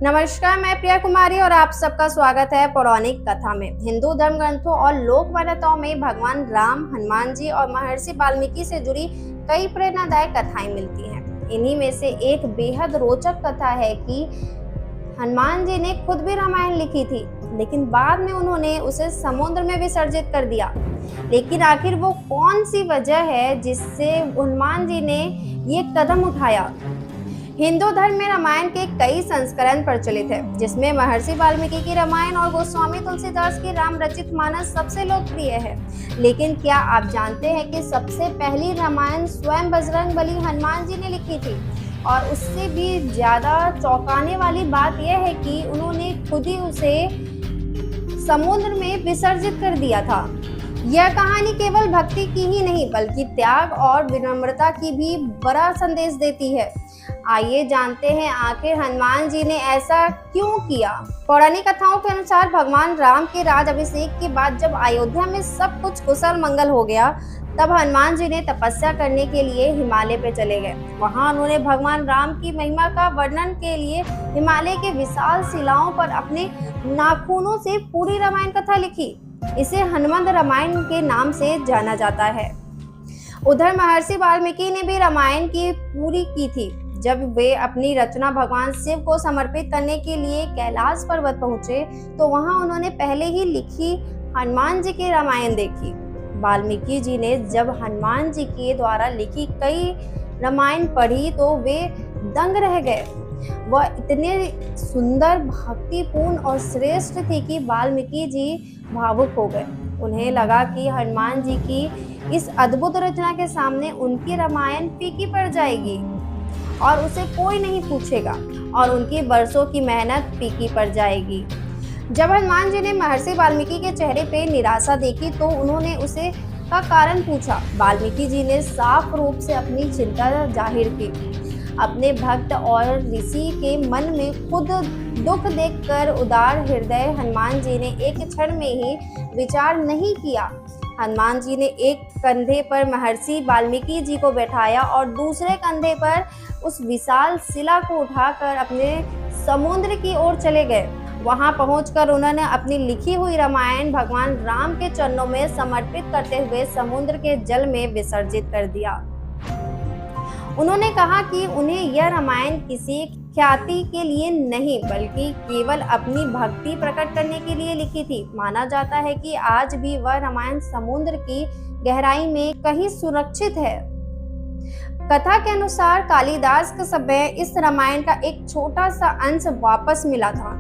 नमस्कार, मैं प्रिया कुमारी और आप सबका स्वागत है पौराणिक कथा में। हिंदू धर्म ग्रंथों और लोक मान्यताओं में भगवान राम, हनुमान जी और महर्षि वाल्मीकि से जुड़ी कई प्रेरणादायक कथाएं मिलती हैं। इन्हीं में से एक बेहद रोचक कथा है कि हनुमान जी ने खुद भी रामायण लिखी थी, लेकिन बाद में उन्होंने उसे समुद्र में विसर्जित कर दिया। लेकिन आखिर वो कौन सी वजह है जिससे हनुमान जी ने ये कदम उठाया? हिंदू धर्म में रामायण के कई संस्करण प्रचलित है, जिसमें महर्षि वाल्मीकि की रामायण और गोस्वामी तुलसीदास की राम रचित मानस सबसे लोकप्रिय है। लेकिन क्या आप जानते हैं कि सबसे पहली रामायण स्वयं बजरंगबली हनुमान जी ने लिखी थी? और उससे भी ज्यादा चौंकाने वाली बात यह है कि उन्होंने खुद ही उसे समुद्र में विसर्जित कर दिया था। यह कहानी केवल भक्ति की ही नहीं, बल्कि त्याग और विनम्रता की भी बड़ा संदेश देती है। आइए जानते हैं आखिर हनुमान जी ने ऐसा क्यों किया। पौराणिक कथाओं के अनुसार भगवान राम के राज अभिषेक के बाद जब अयोध्या में सब कुछ कुशल मंगल हो गया, तब हनुमान जी ने तपस्या करने के लिए हिमालय पे चले गए। वहां उन्होंने भगवान राम की महिमा का वर्णन के लिए हिमालय के विशाल शिलाओं पर अपने नाखूनों से पूरी रामायण कथा लिखी। इसे हनुमंत रामायण के नाम से जाना जाता है। उधर महर्षि वाल्मीकि ने भी रामायण की पूरी की थी। जब वे अपनी रचना भगवान शिव को समर्पित करने के लिए कैलाश पर्वत पहुंचे, तो वहां उन्होंने पहले ही लिखी हनुमान जी की रामायण देखी। वाल्मीकि जी ने जब हनुमान जी के द्वारा लिखी कई रामायण पढ़ी तो वे दंग रह गए। वह इतने सुंदर, भक्तिपूर्ण और श्रेष्ठ थी कि वाल्मीकि जी भावुक हो गए। उन्हें लगा कि हनुमान जी की इस अद्भुत रचना के सामने उनकी रामायण फीकी पड़ जाएगी और उसे कोई नहीं पूछेगा और उनकी वर्षों की मेहनत फीकी पड़ जाएगी। जब हनुमान जी ने महर्षि वाल्मीकि के चेहरे पे निराशा देखी तो उन्होंने उसे का कारण पूछा। वाल्मीकि जी ने साफ रूप से अपनी चिंता जाहिर की। अपने भक्त और ऋषि के मन में खुद दुख देखकर उदार हृदय हनुमान जी ने एक क्षण में ही विचार नहीं किया। हनुमान जी ने एक कंधे पर महर्षि वाल्मीकि जी को बैठाया और दूसरे कंधे पर उस विशाल शिला को उठाकर अपने समुद्र की ओर चले गए। वहां पहुंचकर उन्होंने अपनी लिखी हुई रामायण भगवान राम के चरणों में समर्पित करते हुए समुद्र के जल में विसर्जित कर दिया। उन्होंने कहा कि उन्हें यह रामायण किसी ख्याति के लिए नहीं, बल्कि केवल अपनी भक्ति प्रकट करने के लिए लिखी थी। माना जाता है कि आज भी वह रामायण समुद्र की गहराई में कहीं सुरक्षित है। कथा के अनुसार कालिदास के समय इस रामायण का एक छोटा सा अंश वापस मिला था।